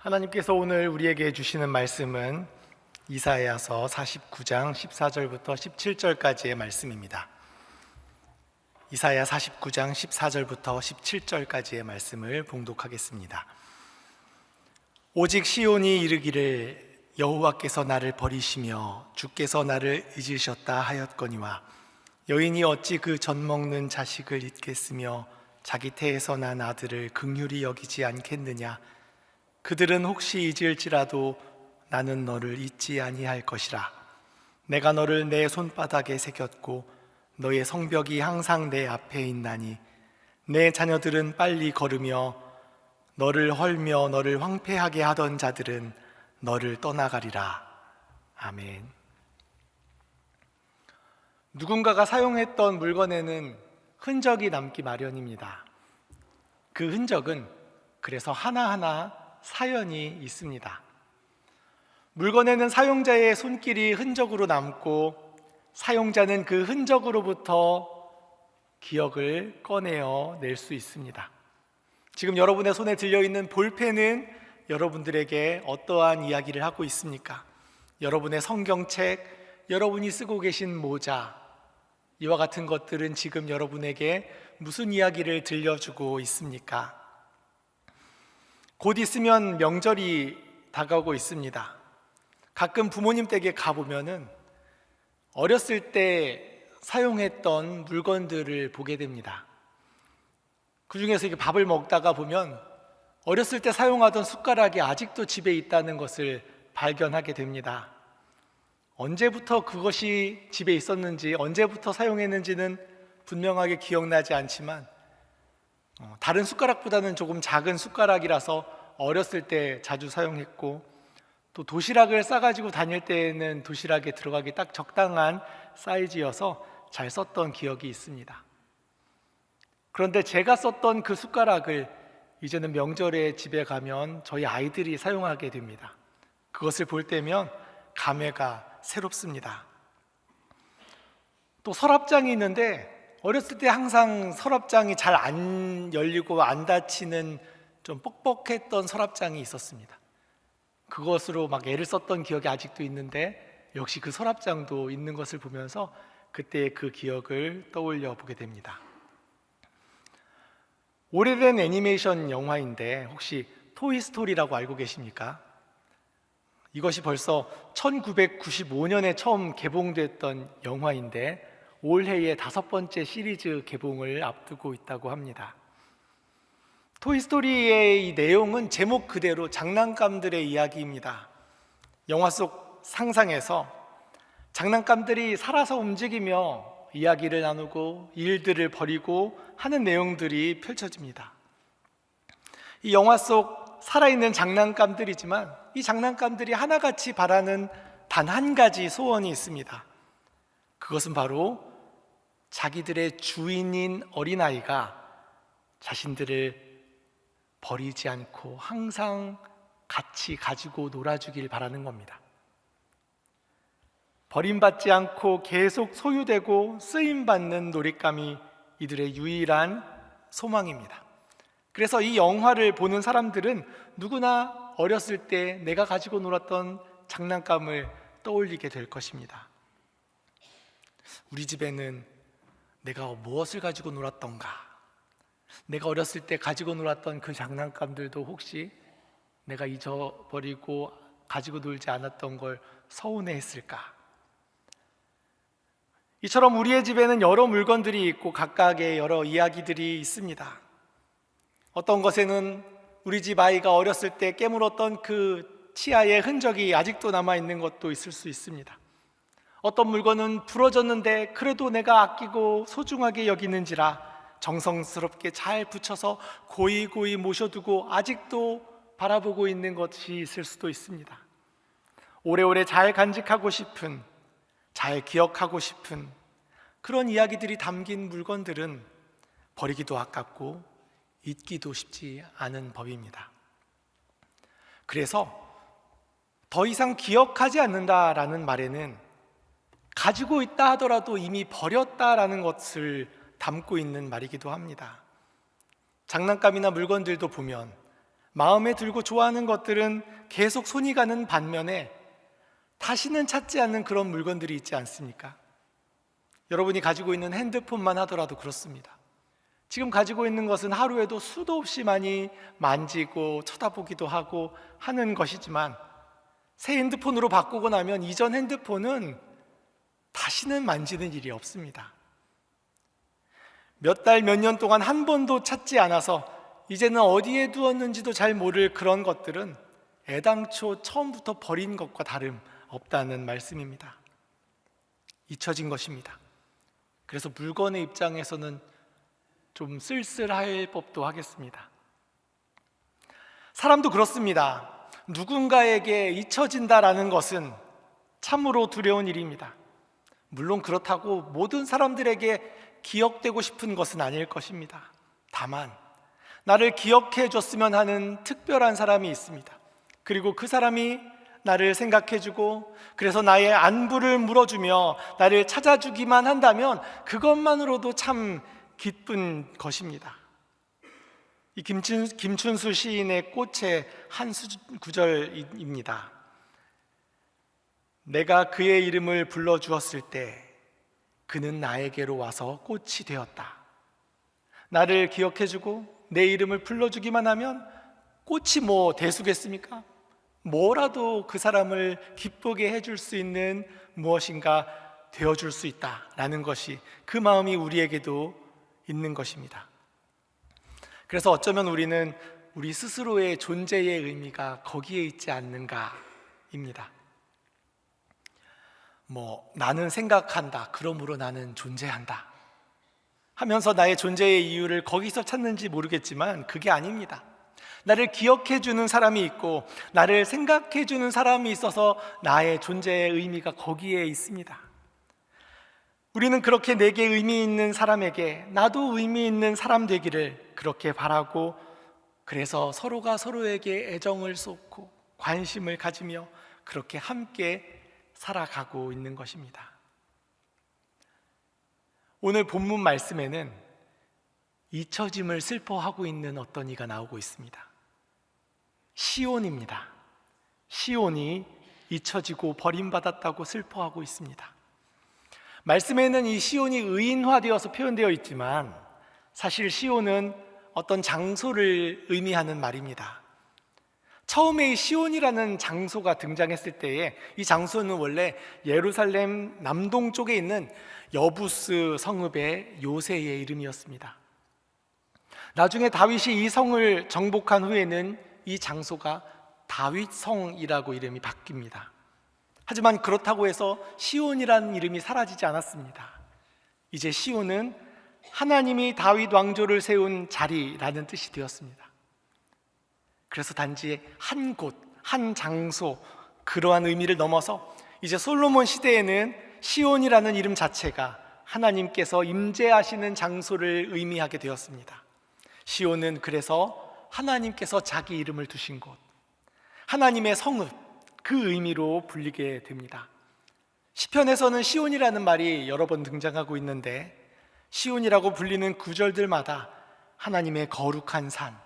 하나님께서 오늘 우리에게 주시는 말씀은 이사야서 49장 14절부터 17절까지의 말씀입니다. 이사야 49장 14절부터 17절까지의 말씀을 봉독하겠습니다. 오직 시온이 이르기를 여호와께서 나를 버리시며 주께서 나를 잊으셨다 하였거니와 여인이 어찌 그 젖먹는 자식을 잊겠으며 자기 태에서 난 아들을 긍휼히 여기지 않겠느냐. 그들은 혹시 잊을지라도 나는 너를 잊지 아니할 것이라. 내가 너를 내 손바닥에 새겼고 너의 성벽이 항상 내 앞에 있나니 내 자녀들은 빨리 걸으며 너를 헐며 너를 황폐하게 하던 자들은 너를 떠나가리라. 아멘. 누군가가 사용했던 물건에는 흔적이 남기 마련입니다. 그 흔적은 그래서 하나하나 사연이 있습니다. 물건에는 사용자의 손길이 흔적으로 남고 사용자는 그 흔적으로부터 기억을 꺼내어 낼 수 있습니다. 지금 여러분의 손에 들려있는 볼펜은 여러분들에게 어떠한 이야기를 하고 있습니까? 여러분의 성경책, 여러분이 쓰고 계신 모자, 이와 같은 것들은 지금 여러분에게 무슨 이야기를 들려주고 있습니까? 곧 있으면 명절이 다가오고 있습니다. 가끔 부모님 댁에 가보면은 어렸을 때 사용했던 물건들을 보게 됩니다. 그 중에서 이렇게 밥을 먹다가 보면 어렸을 때 사용하던 숟가락이 아직도 집에 있다는 것을 발견하게 됩니다. 언제부터 그것이 집에 있었는지, 언제부터 사용했는지는 분명하게 기억나지 않지만 다른 숟가락보다는 조금 작은 숟가락이라서 어렸을 때 자주 사용했고, 또 도시락을 싸가지고 다닐 때에는 도시락에 들어가기 딱 적당한 사이즈여서 잘 썼던 기억이 있습니다. 그런데 제가 썼던 그 숟가락을 이제는 명절에 집에 가면 저희 아이들이 사용하게 됩니다. 그것을 볼 때면 감회가 새롭습니다. 또 서랍장이 있는데 어렸을 때 항상 서랍장이 잘 안 열리고 안 닫히는 좀 뻑뻑했던 서랍장이 있었습니다. 그것으로 막 애를 썼던 기억이 아직도 있는데 역시 그 서랍장도 있는 것을 보면서 그때의 그 기억을 떠올려 보게 됩니다. 오래된 애니메이션 영화인데 혹시 토이스토리라고 알고 계십니까? 이것이 벌써 1995년에 처음 개봉됐던 영화인데 올해의 5번째 시리즈 개봉을 앞두고 있다고 합니다. 토이스토리의 이 내용은 제목 그대로 장난감들의 이야기입니다. 영화 속 상상에서 장난감들이 살아서 움직이며 이야기를 나누고 일들을 벌이고 하는 내용들이 펼쳐집니다. 이 영화 속 살아있는 장난감들이지만 이 장난감들이 하나같이 바라는 단 한 가지 소원이 있습니다. 그것은 바로 자기들의 주인인 어린아이가 자신들을 버리지 않고 항상 같이 가지고 놀아주길 바라는 겁니다. 버림받지 않고 계속 소유되고 쓰임받는 놀잇감이 이들의 유일한 소망입니다. 그래서 이 영화를 보는 사람들은 누구나 어렸을 때 내가 가지고 놀았던 장난감을 떠올리게 될 것입니다. 우리 집에는 내가 무엇을 가지고 놀았던가? 내가 어렸을 때 가지고 놀았던 그 장난감들도 혹시 내가 잊어버리고 가지고 놀지 않았던 걸 서운해했을까? 이처럼 우리의 집에는 여러 물건들이 있고 각각의 여러 이야기들이 있습니다. 어떤 것에는 우리 집 아이가 어렸을 때 깨물었던 그 치아의 흔적이 아직도 남아있는 것도 있을 수 있습니다. 어떤 물건은 부러졌는데 그래도 내가 아끼고 소중하게 여기는지라 정성스럽게 잘 붙여서 고이고이 모셔두고 아직도 바라보고 있는 것이 있을 수도 있습니다. 오래오래 잘 간직하고 싶은, 잘 기억하고 싶은 그런 이야기들이 담긴 물건들은 버리기도 아깝고 잊기도 쉽지 않은 법입니다. 그래서 더 이상 기억하지 않는다라는 말에는 가지고 있다 하더라도 이미 버렸다라는 것을 담고 있는 말이기도 합니다. 장난감이나 물건들도 보면 마음에 들고 좋아하는 것들은 계속 손이 가는 반면에 다시는 찾지 않는 그런 물건들이 있지 않습니까? 여러분이 가지고 있는 핸드폰만 하더라도 그렇습니다. 지금 가지고 있는 것은 하루에도 수도 없이 많이 만지고 쳐다보기도 하고 하는 것이지만 새 핸드폰으로 바꾸고 나면 이전 핸드폰은 다시는 만지는 일이 없습니다. 몇 달, 몇 년 동안 한 번도 찾지 않아서 이제는 어디에 두었는지도 잘 모를 그런 것들은 애당초 처음부터 버린 것과 다름없다는 말씀입니다. 잊혀진 것입니다. 그래서 물건의 입장에서는 좀 쓸쓸할 법도 하겠습니다. 사람도 그렇습니다. 누군가에게 잊혀진다라는 것은 참으로 두려운 일입니다. 물론 그렇다고 모든 사람들에게 기억되고 싶은 것은 아닐 것입니다. 다만 나를 기억해 줬으면 하는 특별한 사람이 있습니다. 그리고 그 사람이 나를 생각해주고 그래서 나의 안부를 물어주며 나를 찾아주기만 한다면 그것만으로도 참 기쁜 것입니다. 이 김춘수 시인의 꽃의 한 구절입니다. 내가 그의 이름을 불러주었을 때 그는 나에게로 와서 꽃이 되었다. 나를 기억해주고 내 이름을 불러주기만 하면 꽃이 뭐 대수겠습니까? 뭐라도 그 사람을 기쁘게 해줄 수 있는 무엇인가 되어줄 수 있다라는 것이 그 마음이 우리에게도 있는 것입니다. 그래서 어쩌면 우리는 우리 스스로의 존재의 의미가 거기에 있지 않는가입니다. 나는 생각한다, 그러므로 나는 존재한다 하면서 나의 존재의 이유를 거기서 찾는지 모르겠지만 그게 아닙니다. 나를 기억해주는 사람이 있고 나를 생각해주는 사람이 있어서 나의 존재의 의미가 거기에 있습니다. 우리는 그렇게 내게 의미 있는 사람에게 나도 의미 있는 사람 되기를 그렇게 바라고, 그래서 서로가 서로에게 애정을 쏟고 관심을 가지며 그렇게 함께 살아가고 있는 것입니다. 오늘 본문 말씀에는 잊혀짐을 슬퍼하고 있는 어떤 이가 나오고 있습니다. 시온입니다. 시온이 잊혀지고 버림받았다고 슬퍼하고 있습니다. 말씀에는 이 시온이 의인화되어서 표현되어 있지만 사실 시온은 어떤 장소를 의미하는 말입니다. 처음에 이 시온이라는 장소가 등장했을 때에 이 장소는 원래 예루살렘 남동쪽에 있는 여부스 성읍의 요새의 이름이었습니다. 나중에 다윗이 이 성을 정복한 후에는 이 장소가 다윗성이라고 이름이 바뀝니다. 하지만 그렇다고 해서 시온이라는 이름이 사라지지 않았습니다. 이제 시온은 하나님이 다윗 왕조를 세운 자리라는 뜻이 되었습니다. 그래서 단지 한 곳, 한 장소, 그러한 의미를 넘어서 이제 솔로몬 시대에는 시온이라는 이름 자체가 하나님께서 임재하시는 장소를 의미하게 되었습니다. 시온은 그래서 하나님께서 자기 이름을 두신 곳, 하나님의 성읍, 그 의미로 불리게 됩니다. 시편에서는 시온이라는 말이 여러 번 등장하고 있는데 시온이라고 불리는 구절들마다 하나님의 거룩한 산,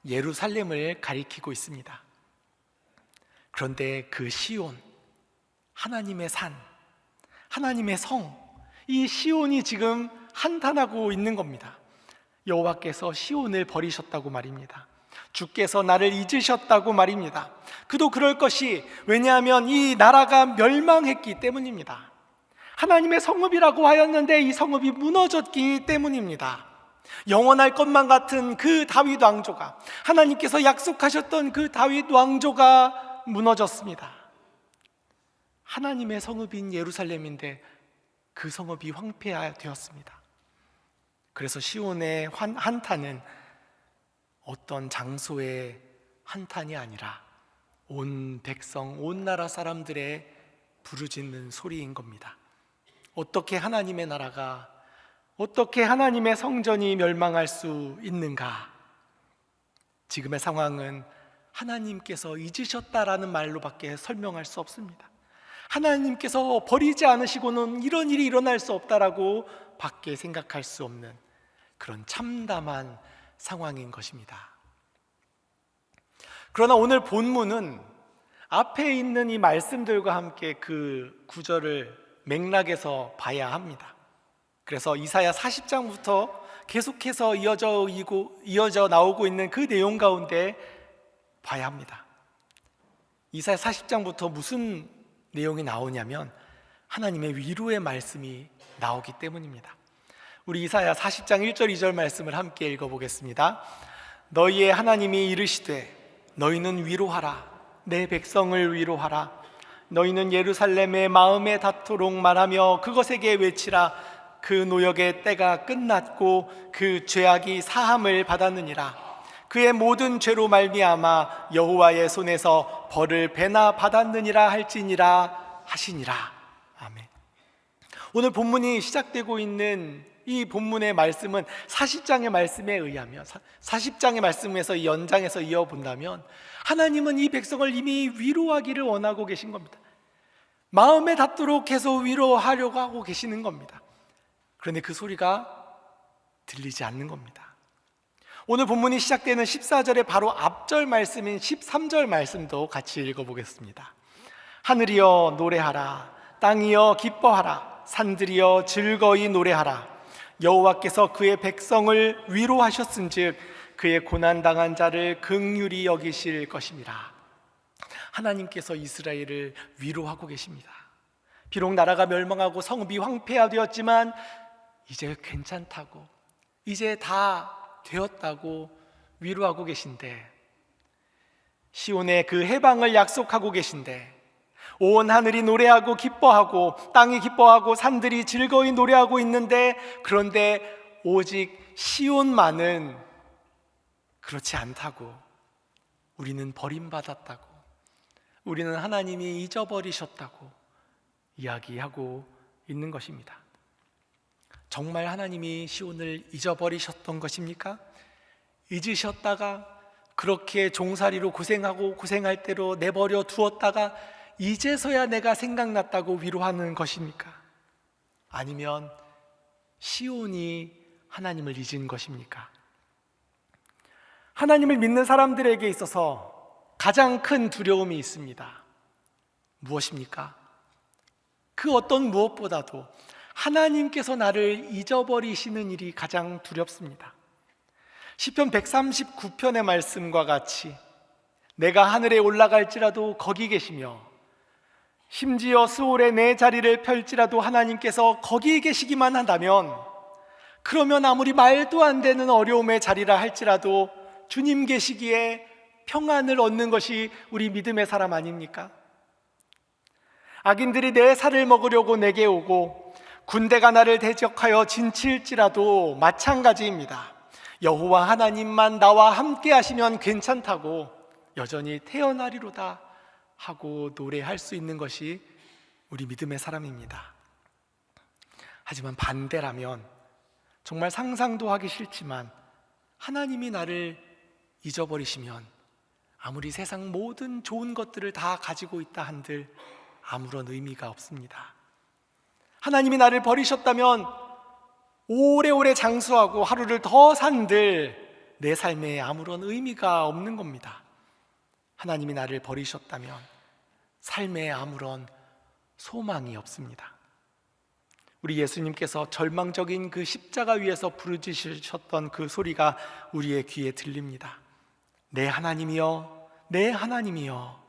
예루살렘을 가리키고 있습니다. 그런데 그 시온, 하나님의 산, 하나님의 성, 이 시온이 지금 한탄하고 있는 겁니다. 여호와께서 시온을 버리셨다고 말입니다. 주께서 나를 잊으셨다고 말입니다. 그도 그럴 것이, 왜냐하면 이 나라가 멸망했기 때문입니다. 하나님의 성읍이라고 하였는데 이 성읍이 무너졌기 때문입니다. 영원할 것만 같은 그 다윗 왕조가, 하나님께서 약속하셨던 그 다윗 왕조가 무너졌습니다. 하나님의 성읍인 예루살렘인데 그 성읍이 황폐되었습니다. 그래서 시온의 한탄은 어떤 장소의 한탄이 아니라 온 백성, 온 나라 사람들의 부르짖는 소리인 겁니다. 어떻게 하나님의 나라가, 어떻게 하나님의 성전이 멸망할 수 있는가? 지금의 상황은 하나님께서 잊으셨다라는 말로밖에 설명할 수 없습니다. 하나님께서 버리지 않으시고는 이런 일이 일어날 수 없다라고 밖에 생각할 수 없는 그런 참담한 상황인 것입니다. 그러나 오늘 본문은 앞에 있는 이 말씀들과 함께 그 구절을 맥락에서 봐야 합니다. 그래서 이사야 40장부터 계속해서 이어져 나오고 있는 그 내용 가운데 봐야 합니다. 이사야 40장부터 무슨 내용이 나오냐면 하나님의 위로의 말씀이 나오기 때문입니다. 우리 이사야 40장 1절 2절 말씀을 함께 읽어보겠습니다. 너희의 하나님이 이르시되 너희는 위로하라. 내 백성을 위로하라. 너희는 예루살렘의 마음에 닿도록 말하며 그것에게 외치라. 그 노역의 때가 끝났고 그 죄악이 사함을 받았느니라. 그의 모든 죄로 말미암아 여호와의 손에서 벌을 배나 받았느니라 할지니라 하시니라. 아멘. 오늘 본문이 시작되고 있는 이 본문의 말씀은 40장의 말씀에 의하면 40장의 말씀에서 이 연장해서 이어본다면 하나님은 이 백성을 이미 위로하기를 원하고 계신 겁니다. 마음에 닿도록 계속 위로하려고 하고 계시는 겁니다. 그런데 그 소리가 들리지 않는 겁니다. 오늘 본문이 시작되는 14절의 바로 앞절 말씀인 13절 말씀도 같이 읽어보겠습니다. 하늘이여 노래하라. 땅이여 기뻐하라. 산들이여 즐거이 노래하라. 여호와께서 그의 백성을 위로하셨은즉 그의 고난당한 자를 긍휼히 여기실 것입니다. 하나님께서 이스라엘을 위로하고 계십니다. 비록 나라가 멸망하고 성읍이 황폐화되었지만 이제 괜찮다고, 이제 다 되었다고 위로하고 계신데, 시온의 그 해방을 약속하고 계신데, 온 하늘이 노래하고 기뻐하고 땅이 기뻐하고 산들이 즐거이 노래하고 있는데, 그런데 오직 시온만은 그렇지 않다고, 우리는 버림받았다고, 우리는 하나님이 잊어버리셨다고 이야기하고 있는 것입니다. 정말 하나님이 시온을 잊어버리셨던 것입니까? 잊으셨다가 그렇게 종살이로 고생하고 고생할 대로 내버려 두었다가 이제서야 내가 생각났다고 위로하는 것입니까? 아니면 시온이 하나님을 잊은 것입니까? 하나님을 믿는 사람들에게 있어서 가장 큰 두려움이 있습니다. 무엇입니까? 그 어떤 무엇보다도 하나님께서 나를 잊어버리시는 일이 가장 두렵습니다. 시편 139편의 말씀과 같이 내가 하늘에 올라갈지라도 거기 계시며 심지어 스올에 내 자리를 펼지라도 하나님께서 거기 계시기만 한다면, 그러면 아무리 말도 안 되는 어려움의 자리라 할지라도 주님 계시기에 평안을 얻는 것이 우리 믿음의 사람 아닙니까? 악인들이 내 살을 먹으려고 내게 오고 군대가 나를 대적하여 진칠지라도 마찬가지입니다. 여호와 하나님만 나와 함께 하시면 괜찮다고 여전히 태어나리로다 하고 노래할 수 있는 것이 우리 믿음의 사람입니다. 하지만 반대라면, 정말 상상도 하기 싫지만 하나님이 나를 잊어버리시면 아무리 세상 모든 좋은 것들을 다 가지고 있다 한들 아무런 의미가 없습니다. 하나님이 나를 버리셨다면 오래오래 장수하고 하루를 더 산들 내 삶에 아무런 의미가 없는 겁니다. 하나님이 나를 버리셨다면 삶에 아무런 소망이 없습니다. 우리 예수님께서 절망적인 그 십자가 위에서 부르짖으셨던 그 소리가 우리의 귀에 들립니다. 내 하나님이여, 내 하나님이여,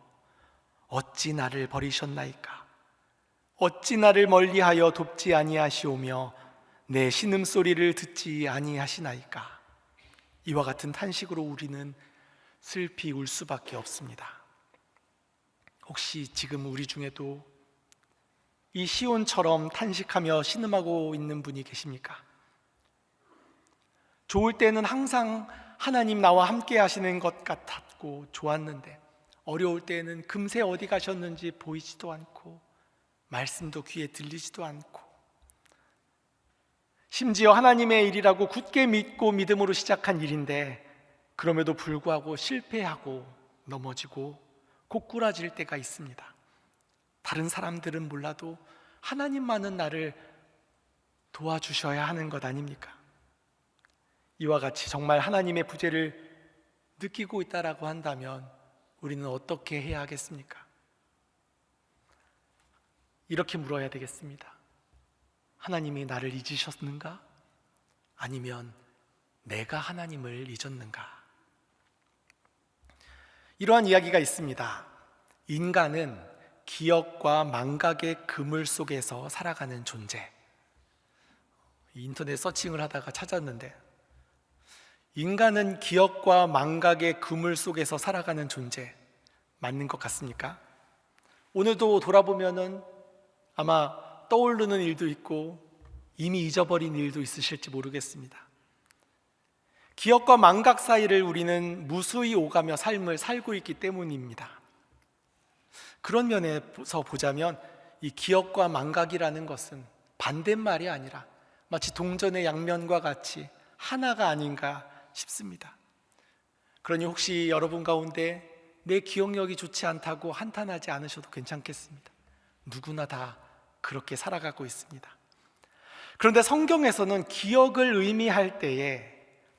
어찌 나를 버리셨나이까? 어찌 나를 멀리하여 돕지 아니하시오며 내 신음소리를 듣지 아니하시나이까? 이와 같은 탄식으로 우리는 슬피 울 수밖에 없습니다. 혹시 지금 우리 중에도 이 시온처럼 탄식하며 신음하고 있는 분이 계십니까? 좋을 때는 항상 하나님 나와 함께 하시는 것 같았고 좋았는데 어려울 때는 금세 어디 가셨는지 보이지도 않고 말씀도 귀에 들리지도 않고, 심지어 하나님의 일이라고 굳게 믿고 믿음으로 시작한 일인데 그럼에도 불구하고 실패하고 넘어지고 고꾸라질 때가 있습니다. 다른 사람들은 몰라도 하나님만은 나를 도와주셔야 하는 것 아닙니까? 이와 같이 정말 하나님의 부재를 느끼고 있다라고 한다면 우리는 어떻게 해야 하겠습니까? 이렇게 물어야 되겠습니다. 하나님이 나를 잊으셨는가? 아니면 내가 하나님을 잊었는가? 이러한 이야기가 있습니다. 인간은 기억과 망각의 그물 속에서 살아가는 존재. 인터넷 서칭을 하다가 찾았는데, 인간은 기억과 망각의 그물 속에서 살아가는 존재, 맞는 것 같습니까? 오늘도 돌아보면은 아마 떠오르는 일도 있고 이미 잊어버린 일도 있으실지 모르겠습니다. 기억과 망각 사이를 우리는 무수히 오가며 삶을 살고 있기 때문입니다. 그런 면에서 보자면 이 기억과 망각이라는 것은 반대말이 아니라 마치 동전의 양면과 같이 하나가 아닌가 싶습니다. 그러니 혹시 여러분 가운데 내 기억력이 좋지 않다고 한탄하지 않으셔도 괜찮겠습니다. 누구나 다 그렇게 살아가고 있습니다. 그런데 성경에서는 기억을 의미할 때에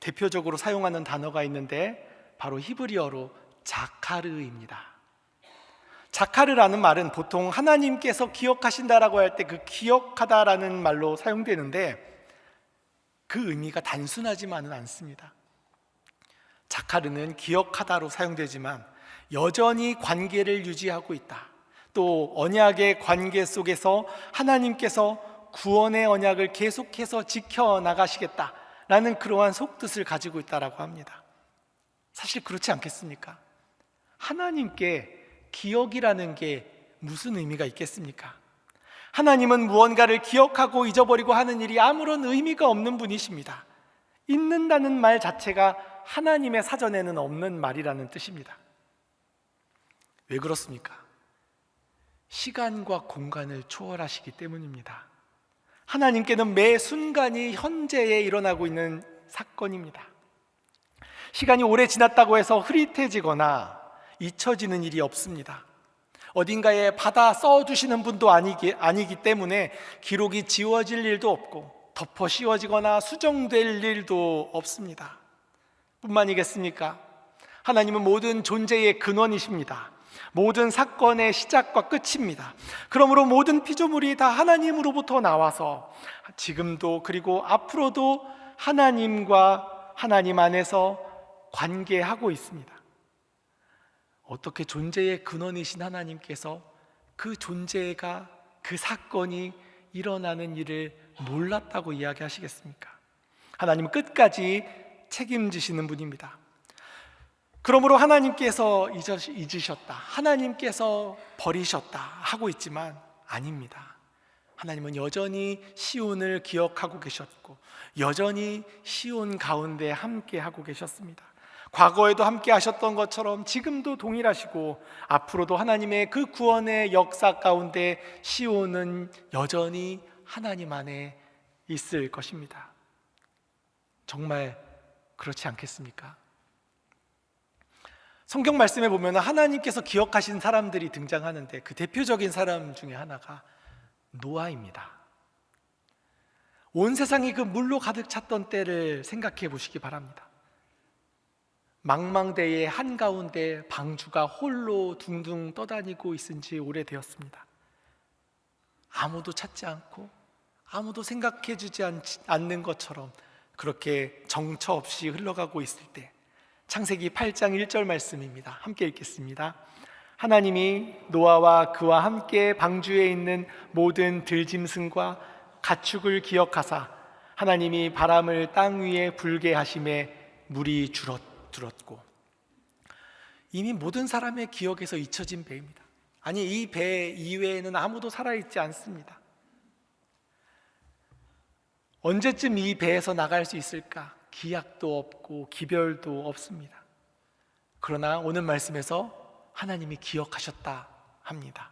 대표적으로 사용하는 단어가 있는데 바로 히브리어로 자카르입니다. 자카르라는 말은 보통 하나님께서 기억하신다라고 할 때 그 기억하다라는 말로 사용되는데 그 의미가 단순하지만은 않습니다. 자카르는 기억하다로 사용되지만 여전히 관계를 유지하고 있다. 또 언약의 관계 속에서 하나님께서 구원의 언약을 계속해서 지켜나가시겠다라는 그러한 속뜻을 가지고 있다라고 합니다. 사실 그렇지 않겠습니까? 하나님께 기억이라는 게 무슨 의미가 있겠습니까? 하나님은 무언가를 기억하고 잊어버리고 하는 일이 아무런 의미가 없는 분이십니다. 잊는다는 말 자체가 하나님의 사전에는 없는 말이라는 뜻입니다. 왜 그렇습니까? 시간과 공간을 초월하시기 때문입니다. 하나님께는 매 순간이 현재에 일어나고 있는 사건입니다. 시간이 오래 지났다고 해서 흐릿해지거나 잊혀지는 일이 없습니다. 어딘가에 받아 써주시는 분도 아니기 때문에 기록이 지워질 일도 없고 덮어 씌워지거나 수정될 일도 없습니다. 뿐만이겠습니까? 하나님은 모든 존재의 근원이십니다. 모든 사건의 시작과 끝입니다. 그러므로 모든 피조물이 다 하나님으로부터 나와서 지금도 그리고 앞으로도 하나님과 하나님 안에서 관계하고 있습니다. 어떻게 존재의 근원이신 하나님께서 그 존재가, 그 사건이 일어나는 일을 몰랐다고 이야기하시겠습니까? 하나님은 끝까지 책임지시는 분입니다. 그러므로 하나님께서 잊으셨다, 하나님께서 버리셨다 하고 있지만 아닙니다. 하나님은 여전히 시온을 기억하고 계셨고 여전히 시온 가운데 함께 하고 계셨습니다. 과거에도 함께 하셨던 것처럼 지금도 동일하시고 앞으로도 하나님의 그 구원의 역사 가운데 시온은 여전히 하나님 안에 있을 것입니다. 정말 그렇지 않겠습니까? 성경 말씀에 보면 하나님께서 기억하신 사람들이 등장하는데 그 대표적인 사람 중에 하나가 노아입니다. 온 세상이 그 물로 가득 찼던 때를 생각해 보시기 바랍니다. 망망대해 한가운데 방주가 홀로 둥둥 떠다니고 있은 지 오래되었습니다. 아무도 찾지 않고 아무도 생각해 주지 않는 것처럼 그렇게 정처 없이 흘러가고 있을 때 창세기 8장 1절 말씀입니다. 함께 읽겠습니다. 하나님이 노아와 그와 함께 방주에 있는 모든 들짐승과 가축을 기억하사 하나님이 바람을 땅 위에 불게 하심에 물이 줄었고. 이미 모든 사람의 기억에서 잊혀진 배입니다. 아니, 이 배 이외에는 아무도 살아있지 않습니다. 언제쯤 이 배에서 나갈 수 있을까? 기약도 없고 기별도 없습니다. 그러나 오늘 말씀에서 하나님이 기억하셨다 합니다.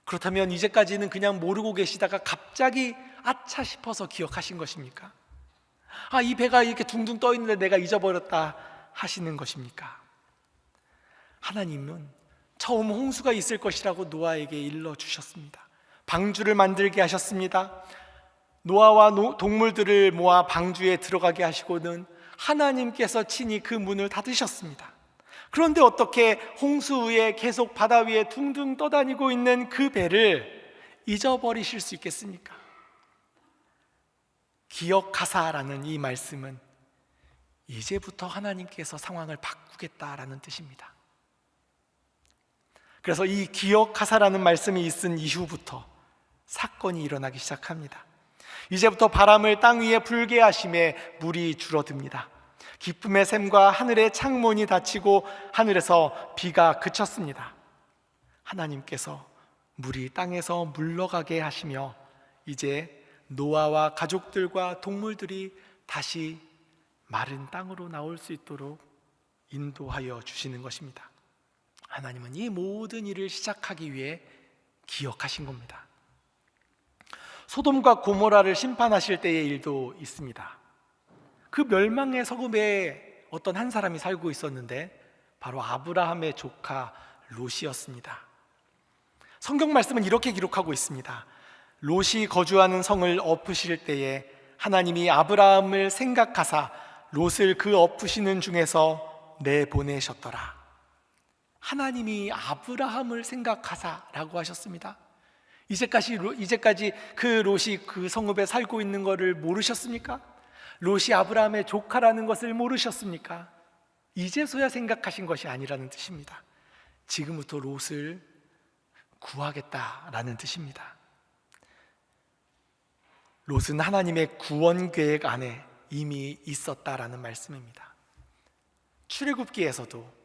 그렇다면 이제까지는 그냥 모르고 계시다가 갑자기 아차 싶어서 기억하신 것입니까? 이 배가 이렇게 둥둥 떠 있는데 내가 잊어버렸다 하시는 것입니까? 하나님은 처음 홍수가 있을 것이라고 노아에게 일러주셨습니다. 방주를 만들게 하셨습니다. 노아와 동물들을 모아 방주에 들어가게 하시고는 하나님께서 친히 그 문을 닫으셨습니다. 그런데 어떻게 홍수 위에 계속 바다 위에 둥둥 떠다니고 있는 그 배를 잊어버리실 수 있겠습니까? 기억하사라는 이 말씀은 이제부터 하나님께서 상황을 바꾸겠다라는 뜻입니다. 그래서 이 기억하사라는 말씀이 있은 이후부터 사건이 일어나기 시작합니다. 이제부터 바람을 땅 위에 불게 하심에 물이 줄어듭니다. 기쁨의 샘과 하늘의 창문이 닫히고 하늘에서 비가 그쳤습니다. 하나님께서 물이 땅에서 물러가게 하시며 이제 노아와 가족들과 동물들이 다시 마른 땅으로 나올 수 있도록 인도하여 주시는 것입니다. 하나님은 이 모든 일을 시작하기 위해 기억하신 겁니다. 소돔과 고모라를 심판하실 때의 일도 있습니다. 그 멸망의 성읍에 어떤 한 사람이 살고 있었는데 바로 아브라함의 조카 롯이었습니다. 성경 말씀은 이렇게 기록하고 있습니다. 롯이 거주하는 성을 엎으실 때에 하나님이 아브라함을 생각하사 롯을 그 엎으시는 중에서 내보내셨더라. 하나님이 아브라함을 생각하사라고 하셨습니다. 이제까지 그 롯이 그 성읍에 살고 있는 것을 모르셨습니까? 롯이 아브라함의 조카라는 것을 모르셨습니까? 이제서야 생각하신 것이 아니라는 뜻입니다. 지금부터 롯을 구하겠다라는 뜻입니다. 롯은 하나님의 구원 계획 안에 이미 있었다라는 말씀입니다. 출애굽기에서도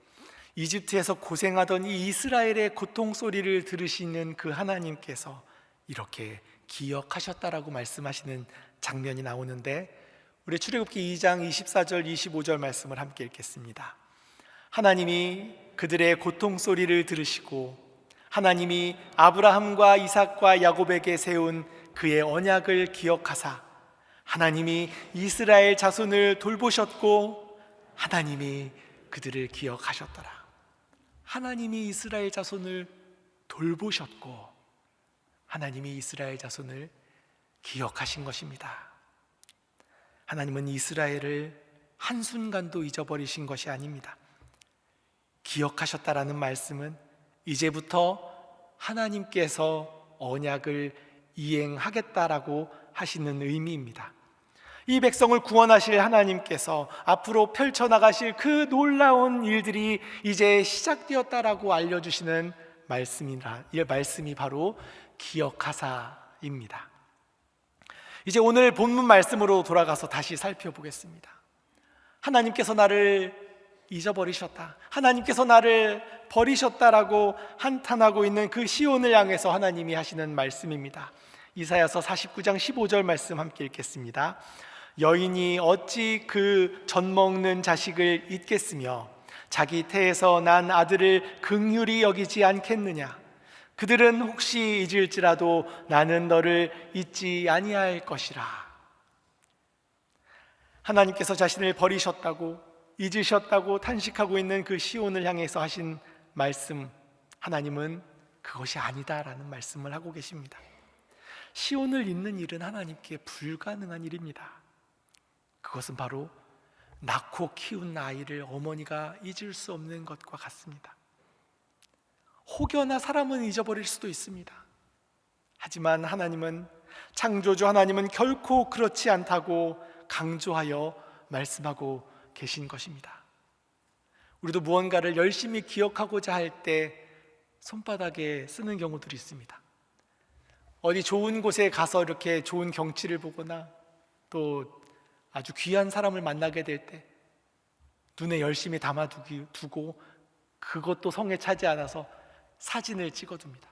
이집트에서 고생하던 이 이스라엘의 고통 소리를 들으시는 그 하나님께서 이렇게 기억하셨다라고 말씀하시는 장면이 나오는데, 우리 출애굽기 2장 24절 25절 말씀을 함께 읽겠습니다. 하나님이 그들의 고통 소리를 들으시고 하나님이 아브라함과 이삭과 야곱에게 세운 그의 언약을 기억하사 하나님이 이스라엘 자손을 돌보셨고 하나님이 그들을 기억하셨더라. 하나님이 이스라엘 자손을 돌보셨고 하나님이 이스라엘 자손을 기억하신 것입니다. 하나님은 이스라엘을 한순간도 잊어버리신 것이 아닙니다. 기억하셨다라는 말씀은 이제부터 하나님께서 언약을 이행하겠다라고 하시는 의미입니다. 이 백성을 구원하실 하나님께서 앞으로 펼쳐나가실 그 놀라운 일들이 이제 시작되었다라고 알려주시는 말씀이 바로 기억하사입니다. 이제 오늘 본문 말씀으로 돌아가서 다시 살펴보겠습니다. 하나님께서 나를 잊어버리셨다, 하나님께서 나를 버리셨다라고 한탄하고 있는 그 시온을 향해서 하나님이 하시는 말씀입니다. 이사야서 49장 15절 말씀 함께 읽겠습니다. 여인이 어찌 그 젖 먹는 자식을 잊겠으며 자기 태에서 난 아들을 긍휼히 여기지 않겠느냐. 그들은 혹시 잊을지라도 나는 너를 잊지 아니할 것이라. 하나님께서 자신을 버리셨다고 잊으셨다고 탄식하고 있는 그 시온을 향해서 하신 말씀, 하나님은 그것이 아니다라는 말씀을 하고 계십니다. 시온을 잊는 일은 하나님께 불가능한 일입니다. 그것은 바로 낳고 키운 아이를 어머니가 잊을 수 없는 것과 같습니다. 혹여나 사람은 잊어버릴 수도 있습니다. 하지만 하나님은, 창조주 하나님은 결코 그렇지 않다고 강조하여 말씀하고 계신 것입니다. 우리도 무언가를 열심히 기억하고자 할 때 손바닥에 쓰는 경우들이 있습니다. 어디 좋은 곳에 가서 이렇게 좋은 경치를 보거나 또 아주 귀한 사람을 만나게 될 때 눈에 열심히 담아두고 그것도 성에 차지 않아서 사진을 찍어둡니다.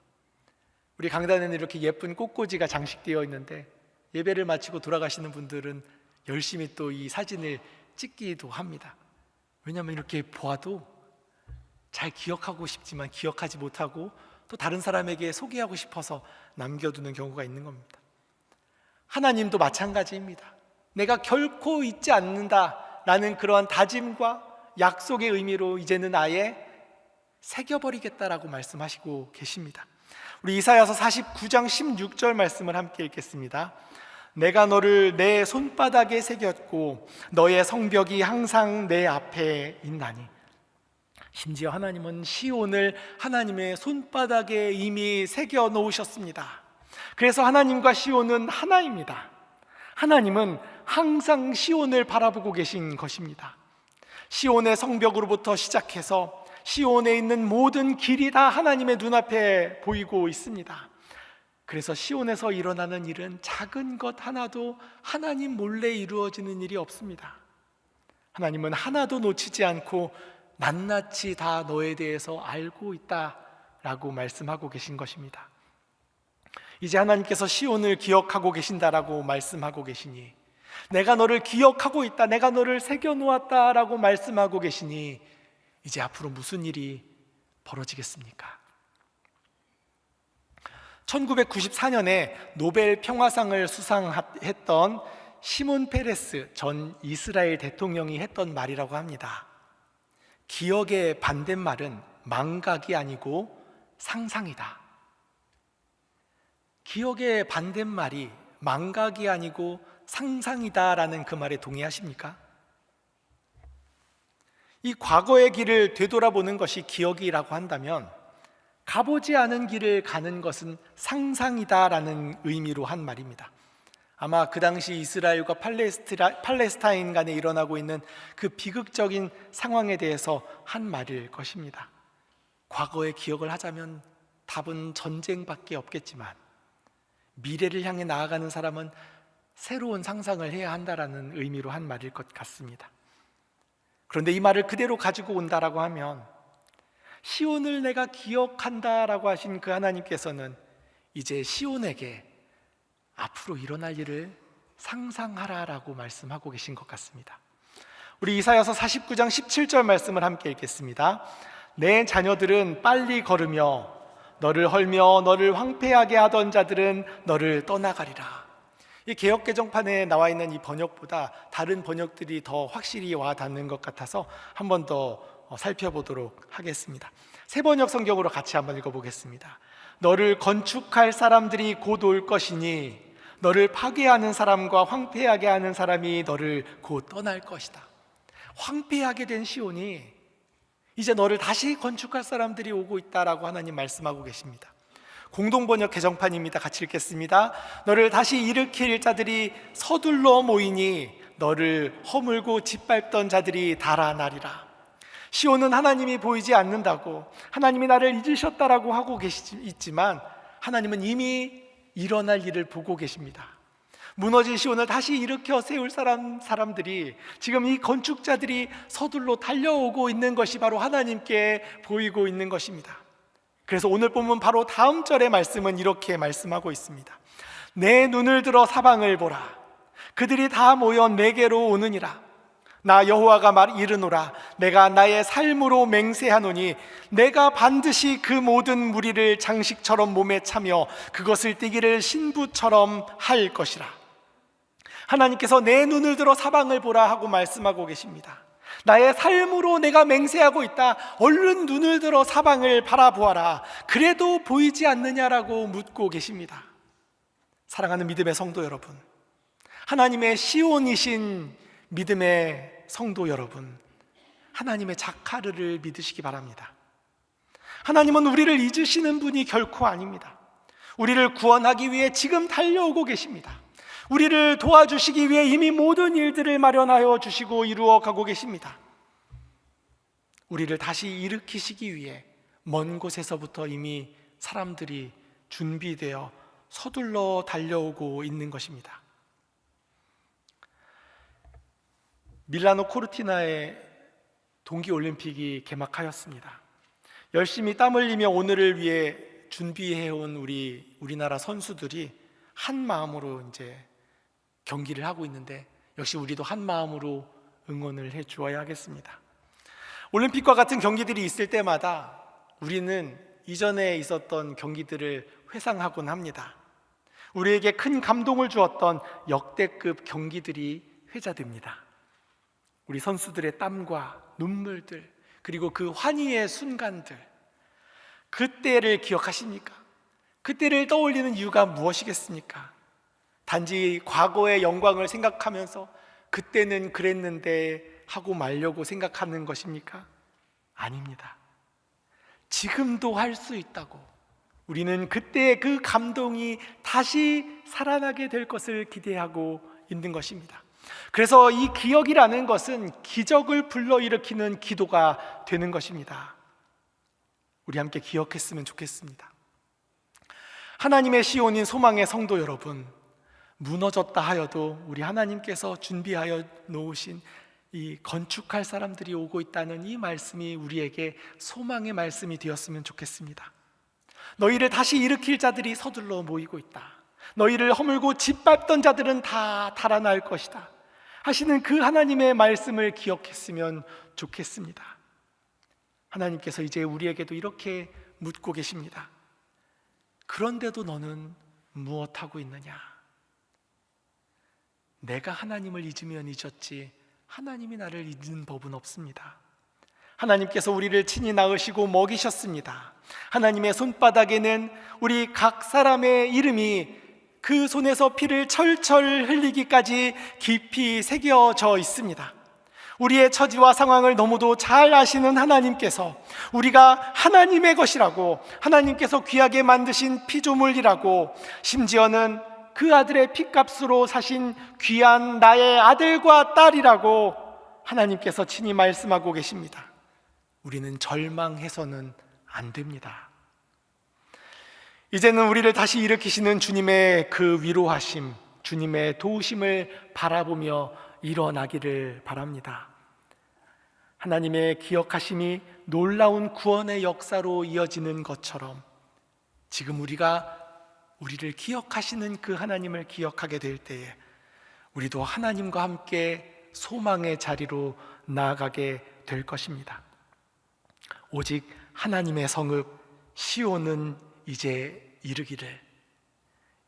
우리 강단에는 이렇게 예쁜 꽃꽂이가 장식되어 있는데 예배를 마치고 돌아가시는 분들은 열심히 또 이 사진을 찍기도 합니다. 왜냐하면 이렇게 보아도 잘 기억하고 싶지만 기억하지 못하고 또 다른 사람에게 소개하고 싶어서 남겨두는 경우가 있는 겁니다. 하나님도 마찬가지입니다. 내가 결코 잊지 않는다라는 그러한 다짐과 약속의 의미로 이제는 아예 새겨버리겠다라고 말씀하시고 계십니다. 우리 이사야서 49장 16절 말씀을 함께 읽겠습니다. 내가 너를 내 손바닥에 새겼고 너의 성벽이 항상 내 앞에 있나니. 심지어 하나님은 시온을 하나님의 손바닥에 이미 새겨 놓으셨습니다. 그래서 하나님과 시온은 하나입니다. 하나님은 항상 시온을 바라보고 계신 것입니다. 시온의 성벽으로부터 시작해서 시온에 있는 모든 길이 다 하나님의 눈앞에 보이고 있습니다. 그래서 시온에서 일어나는 일은 작은 것 하나도 하나님 몰래 이루어지는 일이 없습니다. 하나님은 하나도 놓치지 않고 낱낱이 다 너에 대해서 알고 있다라고 말씀하고 계신 것입니다. 이제 하나님께서 시온을 기억하고 계신다라고 말씀하고 계시니, 내가 너를 기억하고 있다, 내가 너를 새겨놓았다라고 말씀하고 계시니, 이제 앞으로 무슨 일이 벌어지겠습니까? 1994년에 노벨 평화상을 수상했던 시몬 페레스 전 이스라엘 대통령이 했던 말이라고 합니다. 기억의 반대말은 망각이 아니고 상상이다. 기억의 반대말이 망각이 아니고 상상이다라는 그 말에 동의하십니까? 이 과거의 길을 되돌아보는 것이 기억이라고 한다면, 가보지 않은 길을 가는 것은 상상이다라는 의미로 한 말입니다. 아마 그 당시 이스라엘과 팔레스타인 간에 일어나고 있는 그 비극적인 상황에 대해서 한 말일 것입니다. 과거의 기억을 하자면 답은 전쟁밖에 없겠지만, 미래를 향해 나아가는 사람은 새로운 상상을 해야 한다라는 의미로 한 말일 것 같습니다. 그런데 이 말을 그대로 가지고 온다라고 하면, 시온을 내가 기억한다라고 하신 그 하나님께서는 이제 시온에게 앞으로 일어날 일을 상상하라라고 말씀하고 계신 것 같습니다. 우리 이사야서 49장 17절 말씀을 함께 읽겠습니다. 내 자녀들은 빨리 걸으며 너를 헐며 너를 황폐하게 하던 자들은 너를 떠나가리라. 이 개역개정판에 나와 있는 이 번역보다 다른 번역들이 더 확실히 와닿는 것 같아서 한 번 더 살펴보도록 하겠습니다. 새 번역 성경으로 같이 한번 읽어보겠습니다. 너를 건축할 사람들이 곧 올 것이니 너를 파괴하는 사람과 황폐하게 하는 사람이 너를 곧 떠날 것이다. 황폐하게 된 시온이 이제 너를 다시 건축할 사람들이 오고 있다라고 하나님 말씀하고 계십니다. 공동번역 개정판입니다. 같이 읽겠습니다. 너를 다시 일으킬 자들이 서둘러 모이니 너를 허물고 짓밟던 자들이 달아나리라. 시온은 하나님이 보이지 않는다고, 하나님이 나를 잊으셨다라고 하고 있지만 하나님은 이미 일어날 일을 보고 계십니다. 무너진 시온을 다시 일으켜 세울 사람들이, 지금 이 건축자들이 서둘러 달려오고 있는 것이 바로 하나님께 보이고 있는 것입니다. 그래서 오늘 본문 바로 다음 절의 말씀은 이렇게 말씀하고 있습니다. 내 눈을 들어 사방을 보라. 그들이 다 모여 내게로 오느니라. 나 여호와가 이르노라. 내가 나의 삶으로 맹세하노니 내가 반드시 그 모든 무리를 장식처럼 몸에 차며 그것을 띠기를 신부처럼 할 것이라. 하나님께서 내 눈을 들어 사방을 보라 하고 말씀하고 계십니다. 나의 삶으로 내가 맹세하고 있다. 얼른 눈을 들어 사방을 바라보아라. 그래도 보이지 않느냐라고 묻고 계십니다. 사랑하는 믿음의 성도 여러분, 하나님의 시온이신 믿음의 성도 여러분, 하나님의 자카르를 믿으시기 바랍니다. 하나님은 우리를 잊으시는 분이 결코 아닙니다. 우리를 구원하기 위해 지금 달려오고 계십니다. 우리를 도와주시기 위해 이미 모든 일들을 마련하여 주시고 이루어 가고 계십니다. 우리를 다시 일으키시기 위해 먼 곳에서부터 이미 사람들이 준비되어 서둘러 달려오고 있는 것입니다. 밀라노 코르티나의 동계올림픽이 개막하였습니다. 열심히 땀 흘리며 오늘을 위해 준비해온 우리나라 선수들이 한 마음으로 이제 경기를 하고 있는데, 역시 우리도 한 마음으로 응원을 해 주어야 하겠습니다. 올림픽과 같은 경기들이 있을 때마다 우리는 이전에 있었던 경기들을 회상하곤 합니다. 우리에게 큰 감동을 주었던 역대급 경기들이 회자됩니다. 우리 선수들의 땀과 눈물들, 그리고 그 환희의 순간들, 그때를 기억하십니까? 그때를 떠올리는 이유가 무엇이겠습니까? 단지 과거의 영광을 생각하면서 그때는 그랬는데 하고 말려고 생각하는 것입니까? 아닙니다. 지금도 할 수 있다고, 우리는 그때의 그 감동이 다시 살아나게 될 것을 기대하고 있는 것입니다. 그래서 이 기억이라는 것은 기적을 불러일으키는 기도가 되는 것입니다. 우리 함께 기억했으면 좋겠습니다. 하나님의 시온인 소망의 성도 여러분, 무너졌다 하여도 우리 하나님께서 준비하여 놓으신 이 건축할 사람들이 오고 있다는 이 말씀이 우리에게 소망의 말씀이 되었으면 좋겠습니다. 너희를 다시 일으킬 자들이 서둘러 모이고 있다. 너희를 허물고 짓밟던 자들은 다 달아날 것이다 하시는 그 하나님의 말씀을 기억했으면 좋겠습니다. 하나님께서 이제 우리에게도 이렇게 묻고 계십니다. 그런데도 너는 무엇하고 있느냐? 내가 하나님을 잊으면 잊었지 하나님이 나를 잊는 법은 없습니다. 하나님께서 우리를 친히 낳으시고 먹이셨습니다. 하나님의 손바닥에는 우리 각 사람의 이름이 그 손에서 피를 철철 흘리기까지 깊이 새겨져 있습니다. 우리의 처지와 상황을 너무도 잘 아시는 하나님께서 우리가 하나님의 것이라고, 하나님께서 귀하게 만드신 피조물이라고, 심지어는 그 아들의 핏값으로 사신 귀한 나의 아들과 딸이라고 하나님께서 친히 말씀하고 계십니다. 우리는 절망해서는 안 됩니다. 이제는 우리를 다시 일으키시는 주님의 그 위로하심, 주님의 도우심을 바라보며 일어나기를 바랍니다. 하나님의 기억하심이 놀라운 구원의 역사로 이어지는 것처럼 지금 우리를 기억하시는 그 하나님을 기억하게 될 때에 우리도 하나님과 함께 소망의 자리로 나아가게 될 것입니다. 오직 하나님의 성읍 시온은 이제 이르기를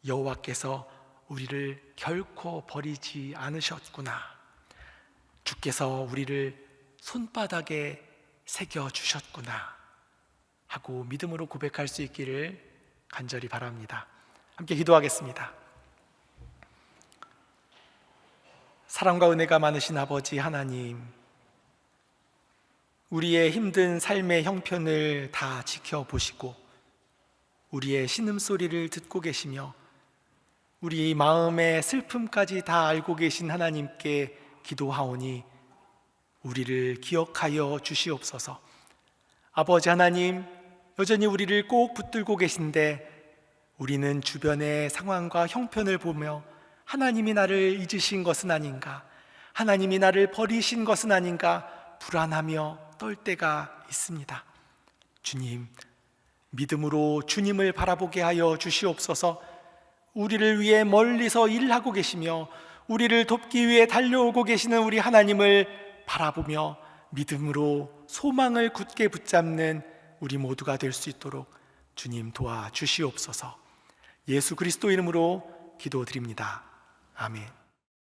여호와께서 우리를 결코 버리지 않으셨구나, 주께서 우리를 손바닥에 새겨주셨구나 하고 믿음으로 고백할 수 있기를 간절히 바랍니다. 함께 기도하겠습니다. 사랑과 은혜가 많으신 아버지 하나님, 우리의 힘든 삶의 형편을 다 지켜보시고 우리의 신음소리를 듣고 계시며 우리 마음의 슬픔까지 다 알고 계신 하나님께 기도하오니 우리를 기억하여 주시옵소서. 아버지 하나님, 여전히 우리를 꼭 붙들고 계신데 우리는 주변의 상황과 형편을 보며 하나님이 나를 잊으신 것은 아닌가, 하나님이 나를 버리신 것은 아닌가 불안하며 떨 때가 있습니다. 주님, 믿음으로 주님을 바라보게 하여 주시옵소서. 우리를 위해 멀리서 일하고 계시며 우리를 돕기 위해 달려오고 계시는 우리 하나님을 바라보며 믿음으로 소망을 굳게 붙잡는 우리 모두가 될 수 있도록 주님 도와주시옵소서. 예수 그리스도 이름으로 기도드립니다. 아멘.